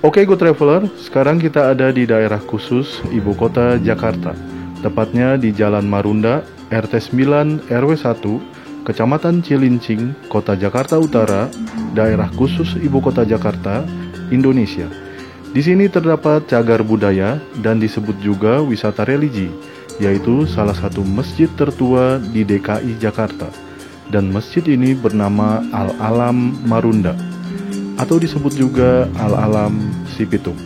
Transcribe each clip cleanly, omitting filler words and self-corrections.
Oke, Go Traveler, sekarang kita ada di daerah khusus Ibu Kota Jakarta. Tepatnya di Jalan Marunda, RT 9 RW 1, Kecamatan Cilincing, Kota Jakarta Utara, daerah khusus Ibu Kota Jakarta, Indonesia. Di sini terdapat cagar budaya dan disebut juga wisata religi, yaitu salah satu masjid tertua di DKI Jakarta. Dan masjid ini bernama Al-Alam Marunda, atau disebut juga Al-Alam Sipitung.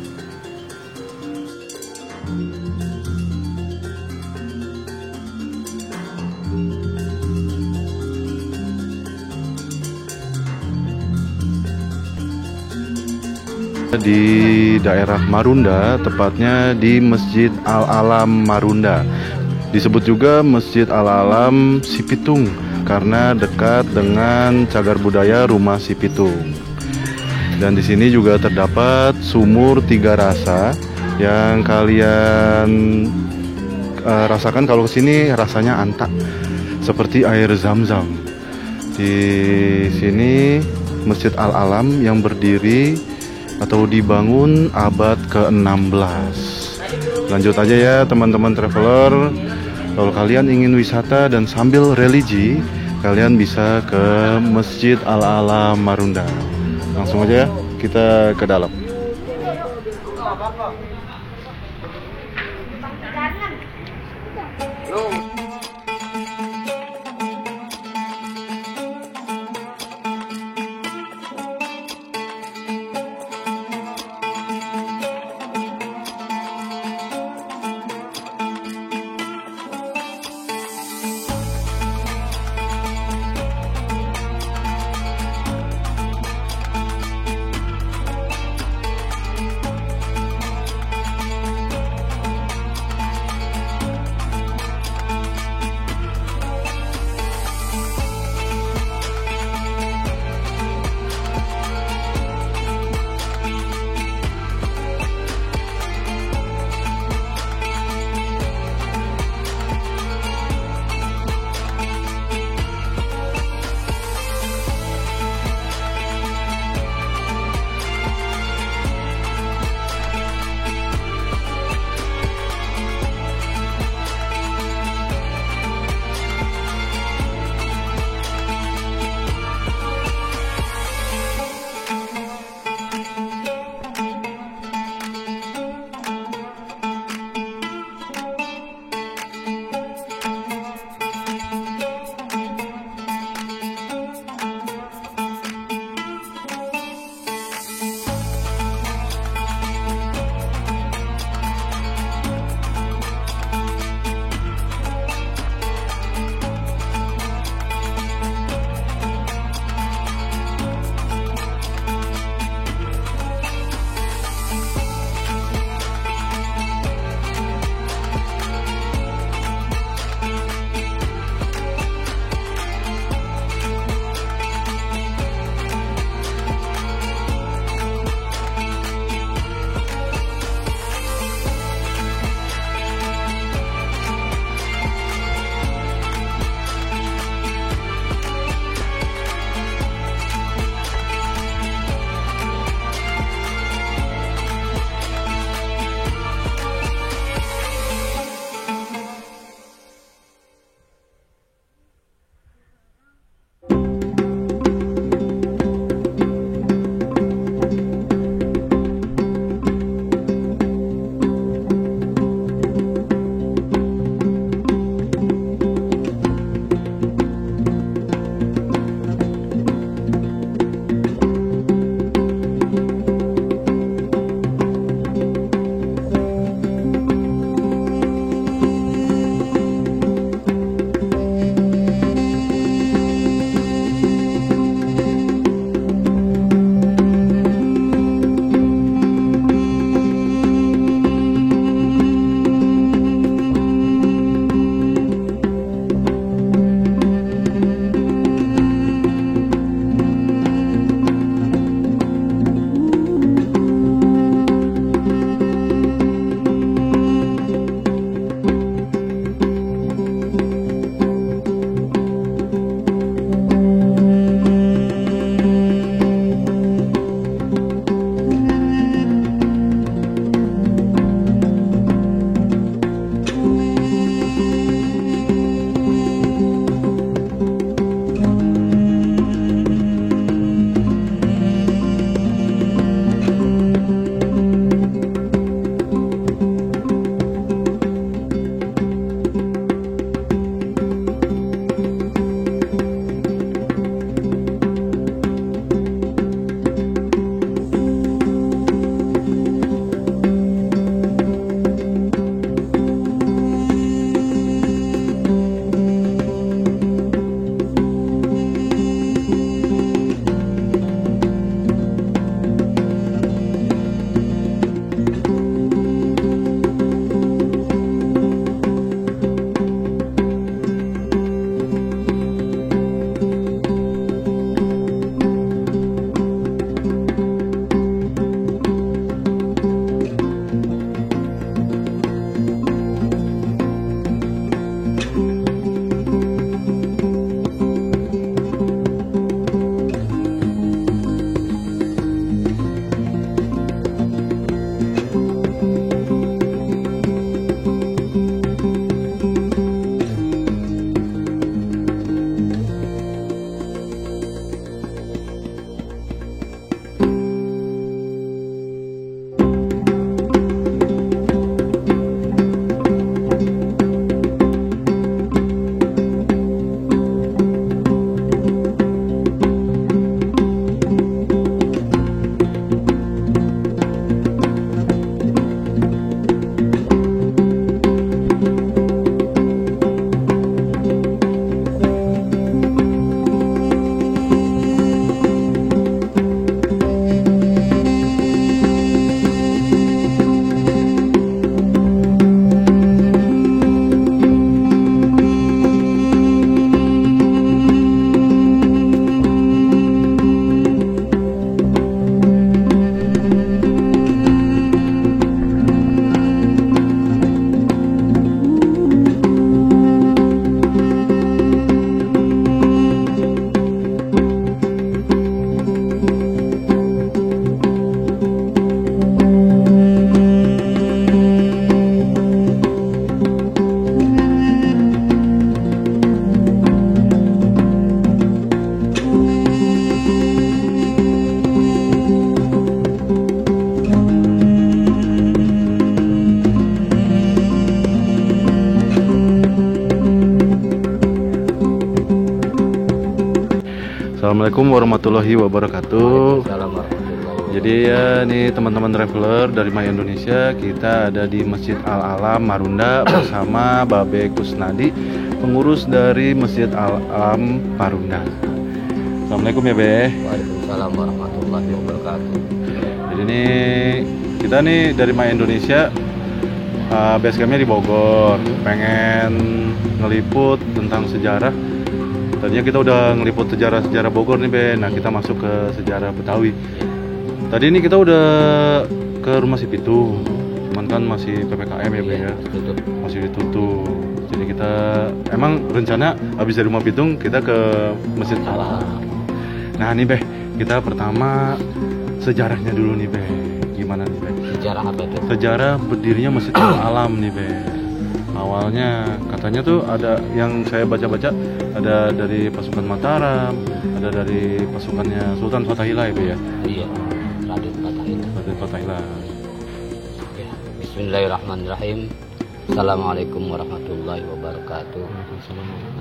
Di daerah Marunda, tepatnya di Masjid Al-Alam Marunda. Disebut juga Masjid Al-Alam Sipitung karena dekat dengan cagar budaya Rumah Sipitung. Dan di sini juga terdapat sumur tiga rasa yang kalian rasakan kalau kesini rasanya antak seperti air zam-zam. Di sini Masjid Al-Alam yang berdiri atau dibangun abad ke-16. Lanjut aja ya teman-teman traveler. Kalau kalian ingin wisata dan sambil religi, kalian bisa ke Masjid Al-Alam Marunda. Langsung aja ya, kita ke dalam. Assalamualaikum warahmatullahi wabarakatuh. Waalaikumsalam warahmatullahi. Jadi ya nih teman-teman traveler dari My Indonesia, kita ada di Masjid Al-Alam Marunda bersama Babe Kusnadi, pengurus dari Masjid Al-Alam Marunda. Assalamualaikum ya Be. Waalaikumsalam warahmatullahi wabarakatuh. Jadi nih kita nih dari My Indonesia, base campnya di Bogor, pengen ngeliput tentang sejarah. Tadinya kita udah ngeliput sejarah Bogor nih Be. Nah kita masuk ke sejarah Betawi. Tadi ini kita udah ke rumah si Pitung, cuman kan masih PPKM ya Be ya, masih ditutup. Jadi kita emang rencana habis dari rumah Pitung kita ke Masjid Al-Alam. Nah nih Be, kita pertama sejarahnya dulu nih Be. Gimana nih Be? Sejarah apa itu? Sejarah berdirinya Masjid Al-Alam nih Be. Awalnya katanya tuh ada yang saya baca-baca, ada dari pasukan Mataram, ada dari pasukannya Sultan Fatahillah ya Be ya. Iya, Raden Fatahillah. Raden Fatahillah. Ya. Bismillahirrahmanirrahim. Assalamualaikum warahmatullahi wabarakatuh.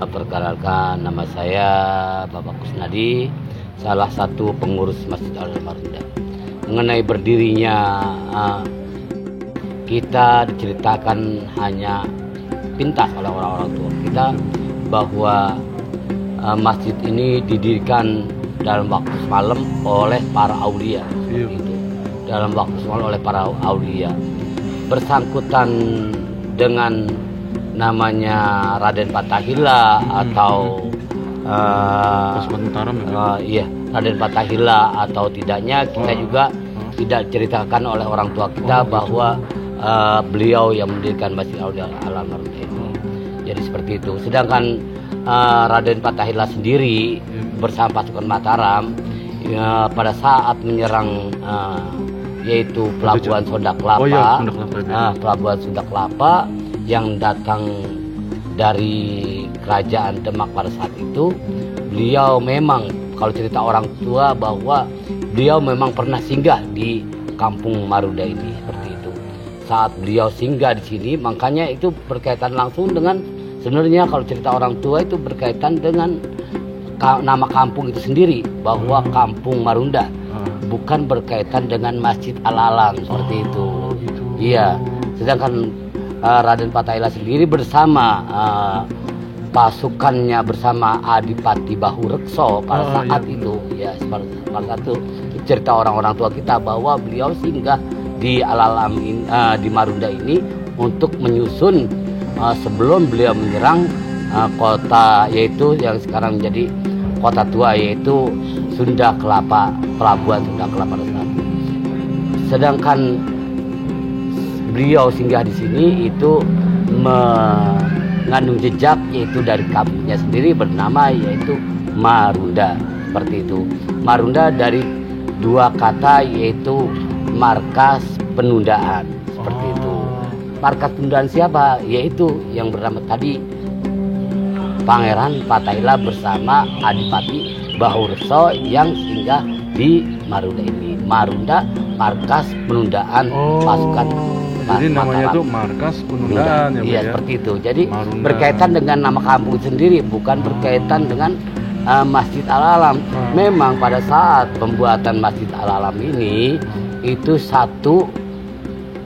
Perkenalkan, nama saya Bapak Kusnadi, salah satu pengurus Masjid Al-Alam Marunda. Mengenai berdirinya kita diceritakan hanya pintas oleh orang-orang tua kita bahwa masjid ini didirikan dalam waktu semalam oleh para aulia. Gitu. Dalam waktu semalam oleh para aulia, bersangkutan dengan namanya Raden Fatahillah atau pasukan Mataram iya, Raden Fatahillah atau tidaknya kita juga tidak ceritakan oleh orang tua kita bahwa beliau yang mendirikan Masjid Al-Alam Marunda itu. Jadi seperti itu. Sedangkan Raden Fatahillah sendiri bersama pasukan Mataram pada saat menyerang yaitu Pelabuhan Sunda Kelapa, Pelabuhan Sunda Kelapa yang datang dari Kerajaan Demak pada saat itu, beliau memang kalau cerita orang tua bahwa beliau memang pernah singgah di Kampung Marunda ini seperti itu. Saat beliau singgah di sini, makanya itu berkaitan langsung dengan sebenarnya kalau cerita orang tua itu berkaitan dengan nama kampung itu sendiri, bahwa Kampung Marunda bukan berkaitan dengan Masjid Al-Alam seperti itu. Gitu. Iya. Sedangkan Raden Fatahillah sendiri bersama pasukannya bersama Adipati Bahurekso pada saat itu, ya pada satu cerita orang-orang tua kita bahwa beliau singgah di Al-Alam di Marunda ini untuk menyusun sebelum beliau menyerang kota yaitu yang sekarang menjadi kota tua yaitu Sunda Kelapa, Pelabuhan Sunda Kelapa pada saat itu. Sedangkan beliau singgah di sini itu mengandung jejak yaitu dari kampungnya sendiri bernama yaitu Marunda seperti itu. Marunda dari dua kata yaitu markas penundaan seperti itu. Markas penundaan siapa? Yaitu yang bernama tadi Pangeran Fatahillah bersama Adipati Bahurekso yang singgah di Marunda ini. Marunda markas penundaan pasukan. Jadi namanya itu markas penundaan ya, iya, ya? Seperti itu. Jadi Marunda. berkaitan dengan nama kampung sendiri, bukan berkaitan dengan Masjid Al-Alam. Memang pada saat pembuatan Masjid Al-Alam ini itu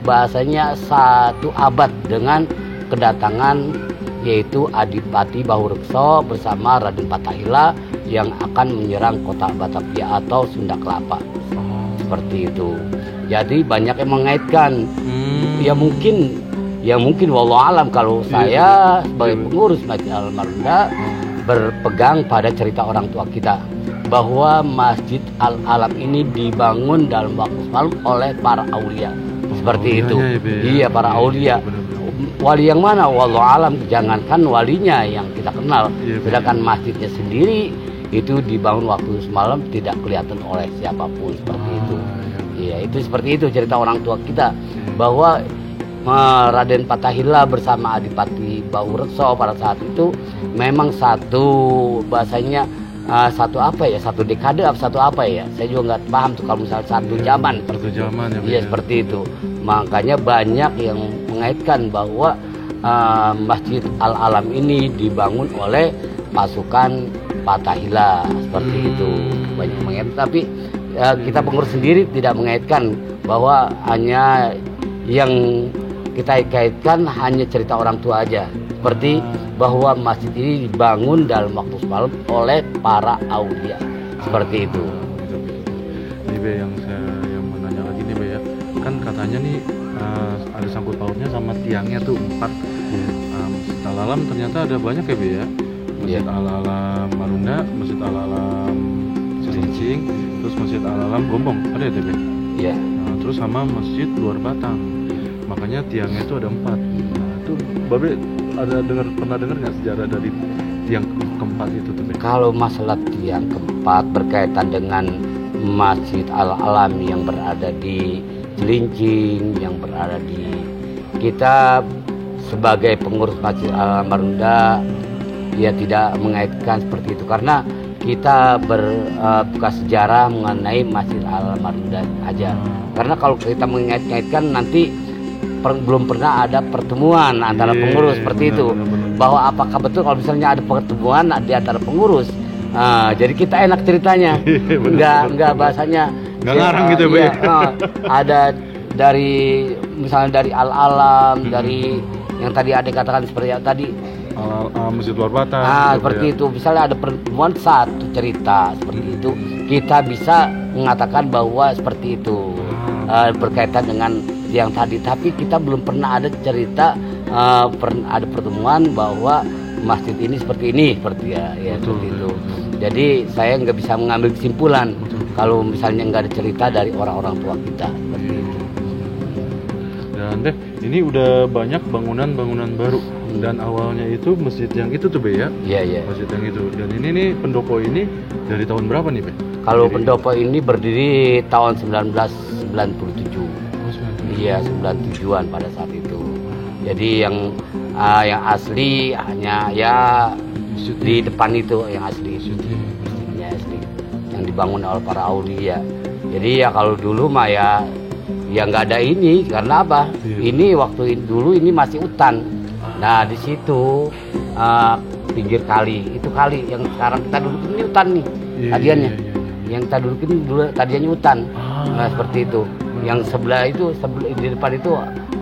bahasanya satu abad dengan kedatangan yaitu Adipati Bahurekso bersama Raden Fatahillah yang akan menyerang kota Batavia atau Sunda Kelapa. Seperti itu. Jadi banyak yang mengaitkan. Ya mungkin wallahu alam kalau saya sebagai pengurus Masjid Al-Alam Marunda berpegang pada cerita orang tua kita bahwa Masjid Al-Alam ini dibangun dalam waktu semalam oleh para aulia. Seperti itu. Iya, para aulia. Wali yang mana? Wallahu alam, jangankan walinya yang kita kenal. Sedangkan masjidnya sendiri itu dibangun waktu semalam tidak kelihatan oleh siapapun seperti itu. Iya, itu seperti itu cerita orang tua kita bahwa Raden Fatahillah bersama Adipati Bahurekso pada saat itu memang satu bahasanya satu dekade atau satu apa ya, saya juga nggak paham tuh kalau misalnya satu zaman ya. Iya seperti itu. Makanya banyak yang mengaitkan bahwa Masjid Al-Alam ini dibangun oleh pasukan Fathahillah seperti itu banyak mengaitkan, tapi kita pengurus sendiri tidak mengaitkan bahwa hanya yang kita kaitkan hanya cerita orang tua aja, seperti bahwa masjid ini dibangun dalam waktu semalam oleh para aulia seperti itu. Ini Be, yang mau nanya lagi nih Be ya, kan katanya nih ada sangkut pautnya sama tiangnya tuh 4. Masjid Al-Alam ternyata ada banyak ya Be ya. Masjid Al-Alam Marunda, Masjid Al-Alam Cilincing, terus Masjid Al-Alam Gombong, ada ya Be? Iya. Nah, terus sama Masjid Luar Batang. Makanya tiangnya itu ada 4. Nah, itu Babe pernah dengar nggak sejarah dari tiang keempat itu tuh Be? Kalau masalah tiang keempat berkaitan dengan Masjid Al-Alam yang berada di Cilincing, yang berada di, kita sebagai pengurus Masjid Al-Alam Marunda ya tidak mengaitkan seperti itu, karena kita berbuka sejarah mengenai Masjid Al-Alam Marunda aja. Karena kalau kita mengait-ngaitkan nanti belum pernah ada pertemuan antara pengurus seperti itu. Bahwa apakah betul kalau misalnya ada pertemuan di antara pengurus, jadi kita enak ceritanya, nggak bahasanya nggak ngarang gitu ya. Ada dari misalnya dari Al-Alam, dari yang tadi ada katakan seperti yang tadi Masjid Luar Batang. Seperti itu. Misalnya ada pertemuan satu cerita seperti itu, kita bisa mengatakan bahwa seperti itu berkaitan dengan yang tadi. Tapi kita belum pernah ada cerita ada pertemuan bahwa masjid ini seperti ini, seperti seperti itu. Jadi saya nggak bisa mengambil kesimpulan kalau misalnya nggak ada cerita dari orang-orang tua kita seperti itu. Dan deh, ini udah banyak bangunan-bangunan baru. Dan awalnya itu masjid yang itu tuh Be ya? Iya. Masjid yang itu. Dan ini nih pendopo ini dari tahun berapa nih Be? Kalau pendopo ini berdiri tahun 1997. Iya, 97-an pada saat itu. Jadi yang asli hanya ya di depan itu yang asli. Masjidnya asli. Yang dibangun oleh para aulia. Jadi ya kalau dulu mah ya nggak ada ini, karena apa? Ini waktu dulu ini masih hutan. Nah di situ pinggir kali, itu kali yang sekarang kita duduk ini hutan nih tadiannya. Yang kita duduk ini dulu tadiannya hutan. Nah seperti itu. Yang sebelah itu di depan itu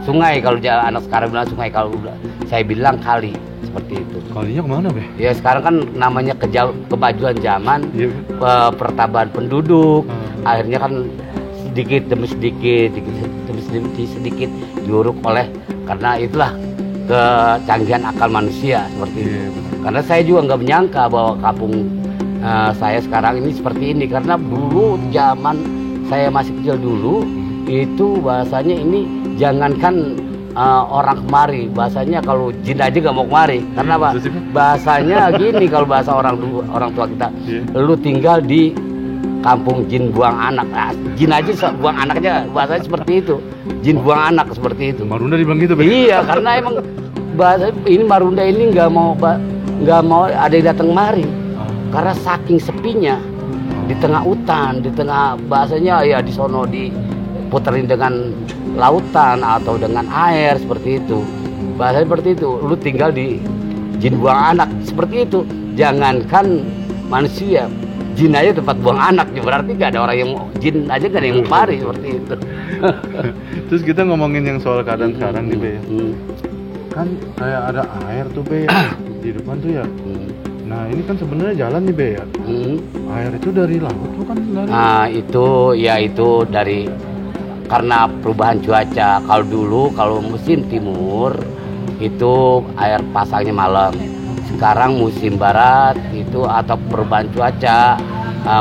sungai, kalau anak sekarang bilang sungai, kalau saya bilang kali, seperti itu. Kalinya kemana Be? Ya sekarang kan namanya kemajuan zaman, pertambahan penduduk, akhirnya kan sedikit demi sedikit diuruk oleh, karena itulah kecanggihan akal manusia seperti itu. Karena saya juga nggak menyangka bahwa kampung saya sekarang ini seperti ini, karena dulu zaman saya masih kecil dulu itu bahasanya ini jangankan orang kemari, bahasanya kalau jin aja nggak mau kemari. Karena apa? Bahasanya gini, kalau bahasa orang tua kita, lu tinggal di kampung jin buang anak. Jin aja buang anaknya, bahasanya seperti itu. Jin buang anak seperti itu. Marunda dibilang gitu Be? Iya, karena emang bahasa ini Marunda ini nggak mau ada yang datang kemari, karena saking sepinya di tengah hutan, di tengah bahasanya ya di sono diputerin dengan lautan atau dengan air seperti itu. Bahasanya seperti itu. Lu tinggal di jin buang anak seperti itu. Jangankan manusia, jin aja tempat buang anak, berarti gak ada orang yang mau, jin aja gak ada yang mau mari seperti itu. Terus kita ngomongin yang soal keadaan sekarang nih Be ya. Kan kayak ada air tuh Be di depan tuh ya. Nah ini kan sebenarnya jalan nih Be ya. Air itu dari laut bukan dari? Nah itu dari karena perubahan cuaca. Kalau dulu kalau musim timur itu air pasangnya malam. Sekarang musim barat itu atau perubahan cuaca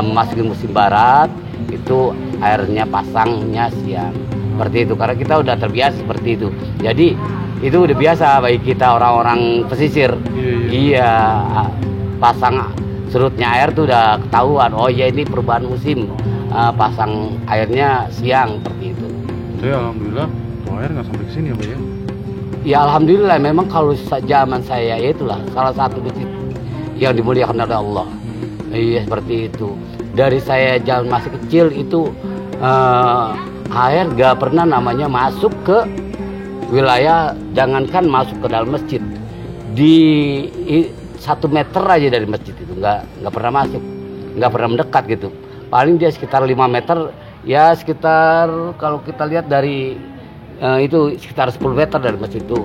masuk musim barat itu airnya pasangnya siang. Seperti itu, karena kita udah terbiasa seperti itu. Jadi itu udah biasa bagi kita orang-orang pesisir. Iya, pasang surutnya air tuh udah ketahuan. Oh ya ini perubahan musim, pasang airnya siang seperti itu. Jadi alhamdulillah air nggak sampai ke sini ya Be ya. Ya alhamdulillah, memang kalau zaman saya itulah salah satu masjid yang dimuliakan oleh Allah. Iya seperti itu. Dari saya jalan masih kecil itu air gak pernah namanya masuk ke wilayah, jangankan masuk ke dalam masjid. Di 1 meter aja dari masjid itu, nggak pernah masuk, nggak pernah mendekat gitu. Paling dia sekitar 5 meter, ya sekitar kalau kita lihat dari itu sekitar 10 meter dari masjid itu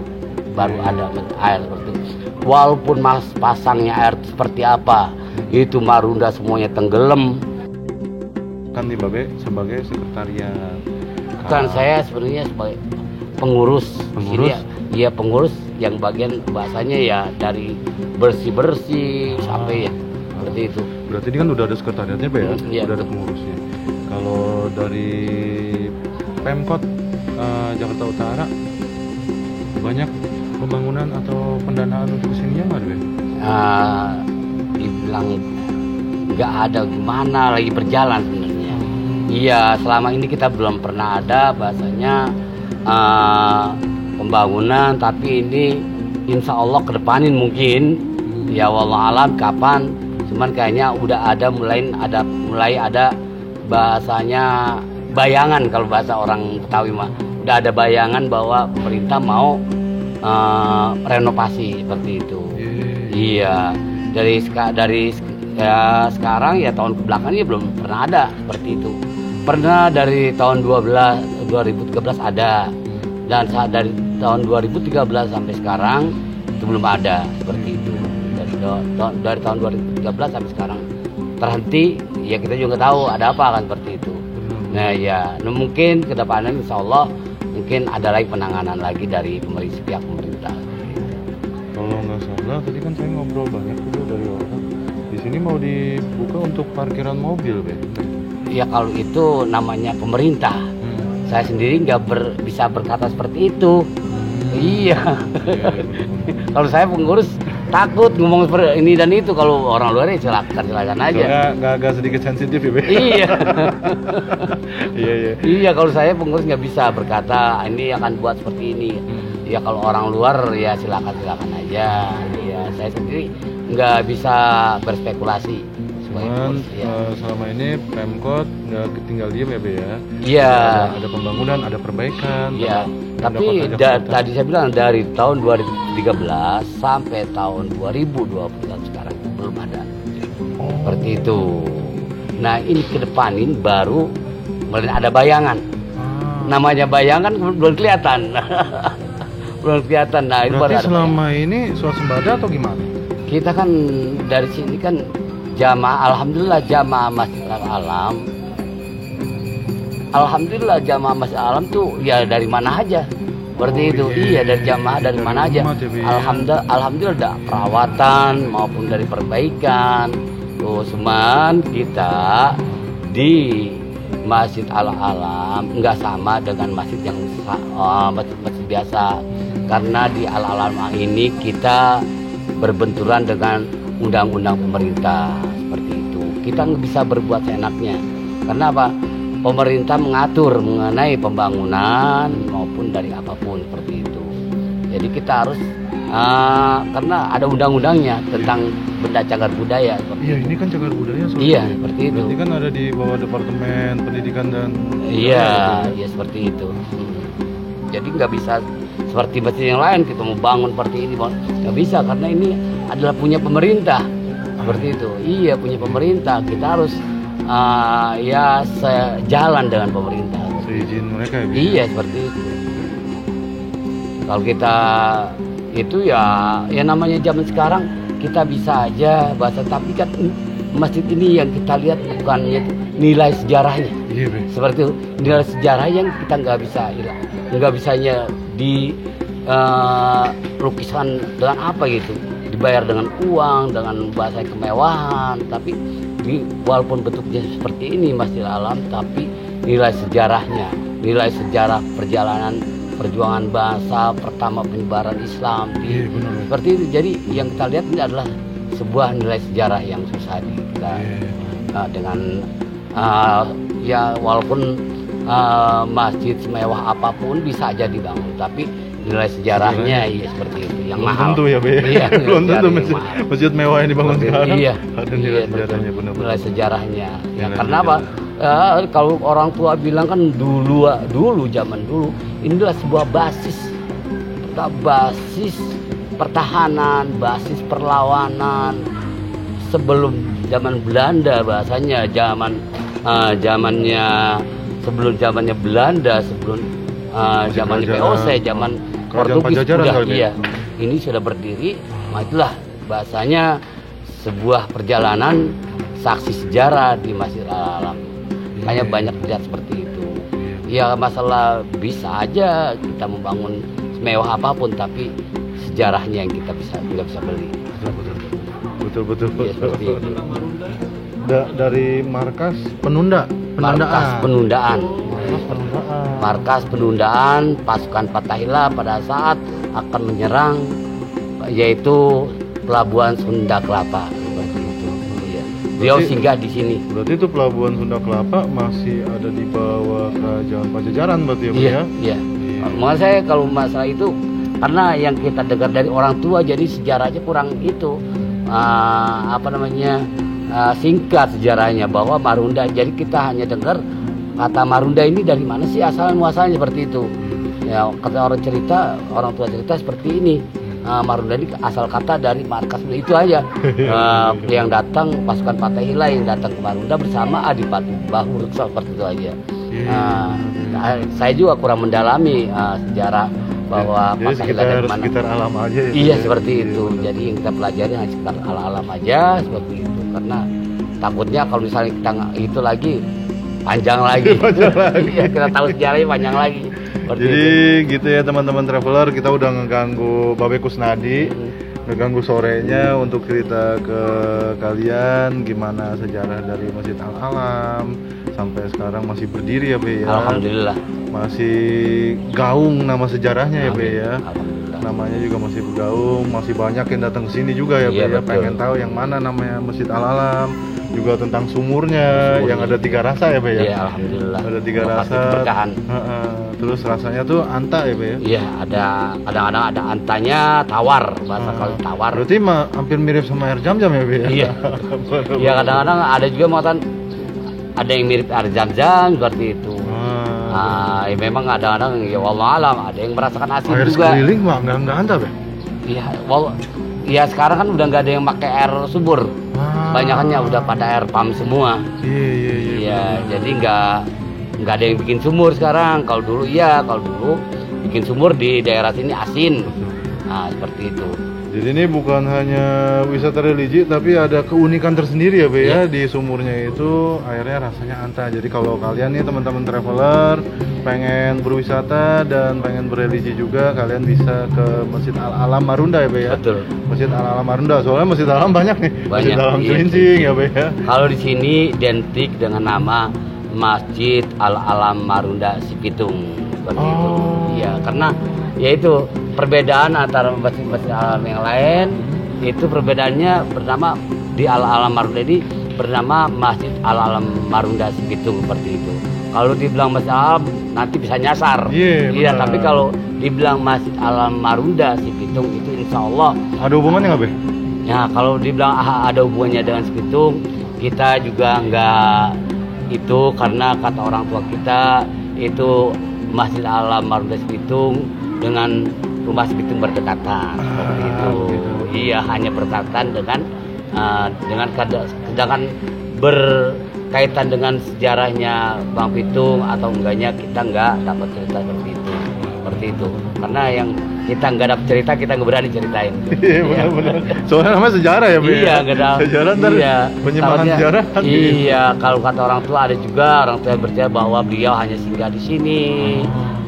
baru ada air seperti itu. Walaupun pasangnya air seperti apa, itu Marunda semuanya tenggelam. Kan nih Babe sebagai sekretariat. Kan saya sebenarnya sebagai pengurus. Pengurus? Iya pengurus yang bagian bahasanya ya dari bersih sampai ya seperti itu. Berarti ini kan udah ada sekretariatnya Pak ya? Iya. Udah ada pengurusnya. Kalau dari Pemkot Jakarta Utara banyak pembangunan atau pendanaan untuk kesininya nggak Be? Dibilang nggak ada, gimana lagi berjalan sebenarnya. Iya, selama ini kita belum pernah ada bahasanya pembangunan, tapi ini insya Allah kedepanin mungkin, ya wallah alam kapan. Cuman kayaknya udah ada mulai ada bahasanya bayangan, kalau bahasa orang Betawi mah udah ada bayangan bahwa pemerintah mau renovasi seperti itu. Iya, dari ya sekarang ya tahun kebelakangnya belum pernah ada seperti itu. Pernah dari tahun 2013 ada, dan dari tahun 2013 sampai sekarang itu belum ada seperti itu. Dari tahun 2013 sampai sekarang terhenti, ya kita juga tahu ada apa kan seperti itu. Nah ya, mungkin ke depannya insya Allah mungkin ada lagi penanganan lagi dari pihak pemerintah. Kalau nggak salah tadi kan saya ngobrol banyak juga dari orang. Di sini mau dibuka untuk parkiran mobil, Be. Ya kalau itu namanya pemerintah. Saya sendiri nggak bisa berkata seperti itu. Iya. Kalau saya pengurus takut ngomong seperti ini dan itu. Kalau orang luar ya silakan aja. Soalnya agak sedikit sensitif ya, Be. Iya. Iya. Iya, kalau saya pengurus nggak bisa berkata ini akan buat seperti ini. Ya kalau orang luar ya silakan aja. Ya saya sendiri nggak bisa berspekulasi. Cuman selama ini Pemkot nggak tinggal diam ya, Be ya. Iya. Ada pembangunan, ada perbaikan. Iya. Tapi tadi saya bilang dari tahun 2013 sampai tahun 2020 sekarang belum ada. Seperti itu. Nah ini kedepanin baru mulai ada bayangan. Namanya bayangan belum kelihatan. Belum kelihatan. Nah itu berarti baru ada selama ini swasembada atau gimana? Kita kan dari sini kan alhamdulillah jamaah Masjid Al-Alam. Alhamdulillah jamaah Masjid Al-Alam tuh ya dari mana aja. Seperti itu. Iya, dari jamaah dari mana aja. Alhamdulillah ada perawatan maupun dari perbaikan. Tuh, cuman kita di Masjid Al-Alam nggak sama dengan masjid yang masjid biasa. Karena di Al-Alam ini kita berbenturan dengan undang-undang pemerintah seperti itu. Kita nggak bisa berbuat seenaknya. Karena apa? Pemerintah mengatur mengenai pembangunan maupun dari apapun seperti itu. Jadi kita harus karena ada undang-undangnya tentang benda cagar budaya. Iya, ini kan cagar budaya. Iya, seperti itu. Berarti kan ada di bawah Departemen Pendidikan dan iya seperti itu. Jadi nggak bisa seperti masjid yang lain kita mau bangun seperti ini, nggak bisa karena ini adalah punya pemerintah seperti itu. Iya, punya pemerintah, kita harus ya sejalan dengan pemerintah. Seizin mereka ya. Iya seperti itu. Kalau kita itu ya namanya zaman sekarang kita bisa aja bahasa, tapi kan masjid ini yang kita lihat bukannya nilai sejarahnya. Iya, Be. Seperti itu, nilai sejarah yang kita nggak bisa hilang, nggak bisanya di lukisan dengan apa gitu, dibayar dengan uang, dengan bahasa kemewahan, tapi walaupun bentuknya seperti ini Masjid Alam, tapi nilai sejarahnya, nilai sejarah perjuangan bangsa pertama penyebaran Islam seperti itu. Jadi yang kita lihat ini adalah sebuah nilai sejarah yang susah kita dengan ya walaupun masjid semewah apapun bisa aja dibangun, tapi nilai sejarahnya iya seperti itu yang mahal. Tentu ya, Be. Iya, belum tentu masjid mewah yang dibangun sekarang. Iya, ada nilai sejarahnya benar-benar. Nilai sejarahnya. Ya, karena apa? Kalau orang tua bilang kan dulu zaman dulu inilah sebuah basis pertahanan, basis perlawanan sebelum zaman Belanda, bahasanya sebelum zamannya Belanda, sebelum zamannya VOC, zaman Portugis sudah, iya. Ini sudah berdiri, itulah bahasanya sebuah perjalanan saksi sejarah di Masjid Al-Alam. Makanya banyak lihat seperti itu. Ya masalah bisa aja kita membangun semewah apapun, tapi sejarahnya yang kita nggak bisa beli. Betul. Ya, seperti itu. Dari markas penundaan. Markas penundaan pasukan Fatahillah pada saat akan menyerang, yaitu Pelabuhan Sunda Kelapa. Seperti itu. Iya. Beliau singgah di sini. Berarti itu Pelabuhan Sunda Kelapa masih ada di bawah Kerajaan Pajajaran berarti ya, Pak, iya, ya? Iya. Menurut saya kalau masalah itu, karena yang kita dengar dari orang tua, jadi sejarahnya kurang itu singkat sejarahnya bahwa Marunda. Jadi kita hanya dengar kata Marunda ini dari mana sih asal muasalnya, seperti itu. Ya kata orang tua cerita seperti ini. Marunda ini asal kata dari markas itu aja. Yang datang pasukan Fatahillah yang datang ke Marunda bersama Adipati Bahu Rekso, seperti itu aja. Saya juga kurang mendalami sejarah bahwa Fatahillah dari mana. Sekitar alam aja ya. Iya, seperti itu. Jadi yang kita pelajari hanya sekitar alam aja, seperti itu. Karena takutnya kalau misalnya kita itu lagi panjang lagi. Iya, kita tahu sejarahnya panjang lagi. Jadi gitu ya teman-teman traveler, kita udah ngeganggu Babe Kusnadi, ngeganggu sorenya untuk cerita ke kalian gimana sejarah dari Masjid Al-Alam sampai sekarang masih berdiri ya Be ya. Alhamdulillah. Masih gaung nama sejarahnya ya Be ya. Alhamdulillah. Namanya juga masih bergaung, masih banyak yang datang ke sini juga ya Be ya. Pengen tahu yang mana namanya Masjid Al-Alam, juga tentang sumurnya yang ada 3 rasa ya Be ya. Iya, alhamdulillah. Ada 3 rasa. Terus rasanya tuh anta ya Be ya. Iya, kadang-kadang ada antanya tawar, bahasa kalau tawar. Berarti hampir mirip sama air jam-jam ya Be ya. Iya. Iya, kadang-kadang ada juga mengatakan ada yang mirip air jam-jam seperti itu. Ya memang kadang-kadang ya wallahualam ada yang merasakan asin air juga. Air sekeliling mah enggak anta Be. Iya, sekarang kan udah nggak ada yang pakai air subur. Banyakannya udah pada air pump semua. Iya, jadi nggak ada yang bikin sumur sekarang. Kalau dulu bikin sumur di daerah sini asin. Nah, seperti itu. Jadi ini bukan hanya wisata religi, tapi ada keunikan tersendiri ya Be ya. Di sumurnya itu airnya rasanya anta. Jadi kalau kalian nih teman-teman traveler pengen berwisata dan pengen berreligi juga, kalian bisa ke Masjid Al-Alam Marunda ya Be ya. Betul. Masjid Al-Alam Marunda, soalnya Masjid Al-Alam banyak nih. Masjid Al-Alam Cilincing ya Be ya. Kalau di sini identik dengan nama Masjid Al-Alam Marunda Sipitung, seperti itu. Iya, karena yaitu perbedaan antara masjid-masjid alam yang lain, itu perbedaannya bernama di Al-Alam Marunda ini bernama Masjid Al-Alam Marunda Sipitung, seperti itu. Kalau dibilang Masjid Al-Alam nanti bisa nyasar. Iya, tapi kalau dibilang Masjid Al-Alam Marunda Sipitung itu insya Allah ada hubungannya nggak Be? Ya, kalau dibilang ada hubungannya dengan Sipitung, kita juga nggak itu, karena kata orang tua kita itu Masjid Al-Alam Marunda Sipitung dengan rumah Sipitung berdekatan, seperti itu. Gitu. Iya, hanya berdekatan dengan sedangkan berkaitan dengan sejarahnya Bang Pitung atau enggaknya kita nggak dapat cerita seperti itu. Karena yang kita nggak dapat cerita, kita nggak berani ceritain. Iya, benar-benar. Soalnya namanya sejarah ya Be. Iya, nggak ada. Sejarah ntar penyimpangan sejarah. Iya, kalau kata orang tua ada juga orang tua yang percaya bahwa beliau hanya singgah di sini.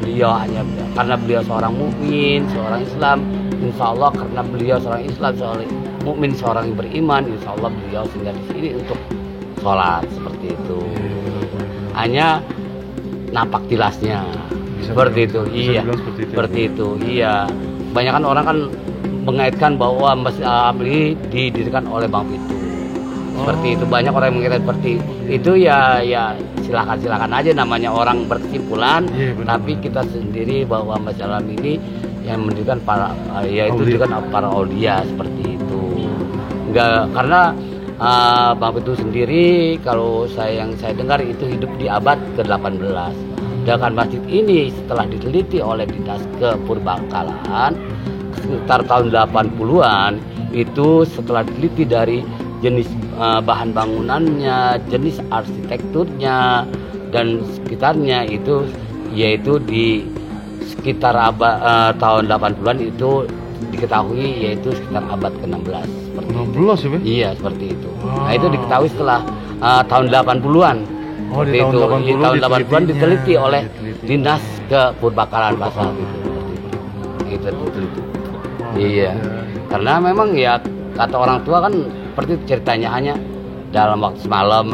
Beliau hanya karena beliau seorang mukmin, seorang Islam, insya Allah karena beliau seorang Islam, seorang mukmin, seorang yang beriman, insya Allah beliau singgah di sini untuk sholat, seperti itu. Hanya nampak tilasnya, seperti itu. Iya, seperti itu. Iya. Kebanyakan orang kan mengaitkan bahwa Masjid Al-Alam ini didirikan oleh Bang Pitung. Seperti itu, banyak orang yang mengira seperti itu. Ya silakan aja, namanya orang berkesimpulan. Tapi kita sendiri bahwa Masjid Al-Alam ini yang mendirikan para aulia, seperti itu. Enggak, karena Bang Pitung sendiri kalau yang saya dengar itu hidup di abad ke-18. Sedangkan masjid ini setelah diteliti oleh Dinas Kepurbangkalan, sekitar tahun 80-an itu setelah teliti dari jenis bahan bangunannya, jenis arsitekturnya dan sekitarnya itu, yaitu di sekitar tahun 80-an itu diketahui yaitu sekitar abad ke-16 seperti 16 ya, Be? Iya, seperti itu. Wow. Nah, itu diketahui setelah tahun 80-an. Oh, di Seperti tahun itu. Di 80 tahun 80-an diteliti oleh diteliti. Dinas Kepurbakalan Pasar itu. Itu diteliti. Iya. Karena memang ya kata orang tua kan seperti itu ceritanya, hanya dalam waktu semalam,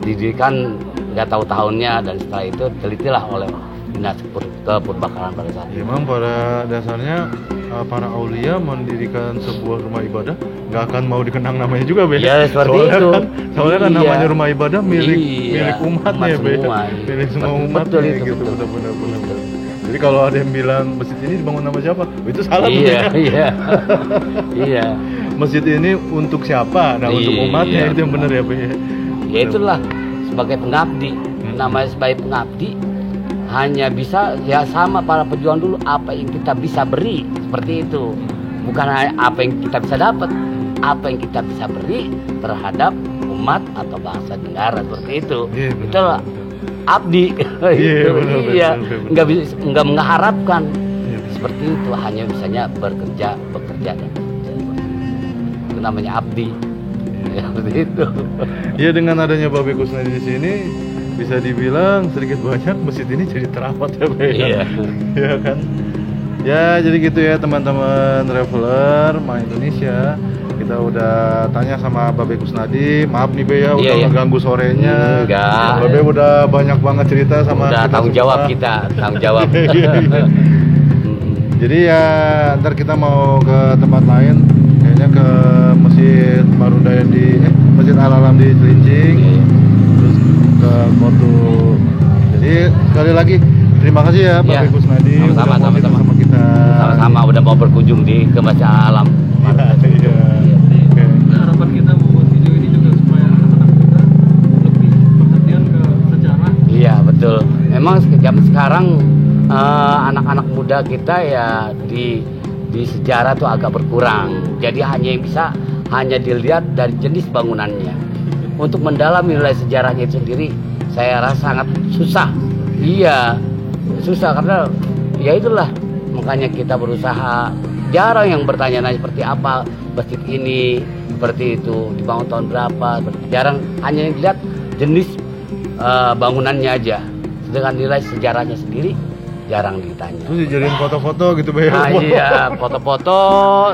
didirikan nggak tahu tahunnya, dan setelah itu telitilah oleh Dinas Kepurbakalan pada saat itu. Memang pada dasarnya para aulia mendirikan sebuah rumah ibadah nggak akan mau dikenang namanya juga, Be. Ya, seperti soalnya itu. Soalnya kan Iya. namanya rumah ibadah milik Iya, umatnya, umat Be. semua. Milik semua Betul, umatnya itu, gitu. betul. Benar-benar. Jadi kalau ada yang bilang masjid ini dibangun nama siapa, itu salah. Iya, Be. iya. Iya. Masjid ini untuk siapa? Nah, untuk umatnya Iya. itu yang benar ya, Be. Ya itulah, sebagai pengabdi. Namanya sebagai pengabdi hanya bisa ya sama para pejuang dulu, apa yang kita bisa beri, seperti itu. Bukan hanya apa yang kita bisa dapat, apa yang kita bisa beri terhadap umat atau bangsa negara, seperti itu. Iya, benar, Itulah benar. abdi. Iya, benar, Iya, benar. nggak mengharapkan. Iya, benar. Seperti itu, hanya bisanya bekerja dan bekerja. Itu namanya abdi. Ya, seperti itu. Ya, dengan adanya Babe Kusnadi di sini bisa dibilang sedikit banyak masjid ini jadi terapat ya, Be. Iya. Iya kan? Ya, jadi gitu ya teman-teman traveler Ma Indonesia. Kita udah tanya sama Babe Kusnadi. Maaf nih, Be, ya udah Iya. mengganggu sorenya. Enggak. Babe udah banyak banget cerita sama Udah kita tanggung semua. jawab kita, tanggung jawab. Iya, iya. Jadi ya ntar kita mau ke tempat lain, kayaknya ke Masjid Marunda yang di Masjid Al-Alam di Cilincing, terus ke Kotu. Jadi sekali lagi terima kasih ya Babe Iya. Kusnadi udah Sama-sama, mau cerita sama-sama. sama kita. Sama-sama udah mau berkunjung ke Masjid Alam. Iya. Oke. Nah, harapan kita membuat video ini juga supaya anak-anak kita lebih perhatian ke sejarah. Iya, betul. Memang zaman sekarang anak-anak muda kita ya di sejarah tuh agak berkurang. Jadi hanya dilihat dari jenis bangunannya. Untuk mendalami nilai sejarahnya itu sendiri, saya rasa sangat susah. Iya, susah karena ya itulah, makanya kita berusaha. Jarang yang bertanya-tanya seperti apa masjid ini, seperti itu dibangun tahun berapa, jarang, hanya yang dilihat jenis bangunannya aja, sedangkan nilai sejarahnya sendiri jarang ditanya. Terus dijadiin foto-foto gitu, Be. Nah, iya, foto-foto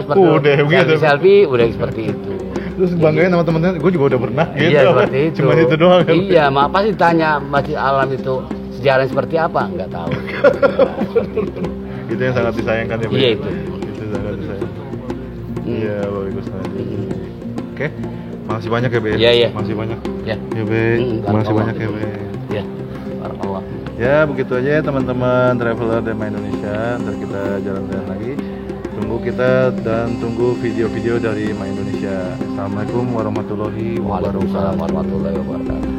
seperti Udah, begitu. selfie, udah seperti itu. Terus banggain sama temen-temen, gue juga udah pernah gitu. Iya, seperti itu. Cuma itu doang kan. Iya, pasti ditanya Masjid Alam itu sejarahnya seperti apa? Enggak tahu. Itu yang sangat disayangkan ya, Be. Iya, itu. Itu sangat disayangkan. Iya, Babe Kusnadi. Hmm. Oke, makasih banyak ya, Be. Iya, iya. Makasih banyak. Ya. Ya, Be. Makasih banyak ya, Be. Ya. Barakallah. Ya, begitu aja ya teman-teman traveler Dema Indonesia. Ntar kita jalan-jalan lagi. Tunggu kita dan tunggu video-video dari Ma Indonesia. Assalamualaikum warahmatullahi Waalaikumsalam wabarakatuh. warahmatullahi wabarakatuh.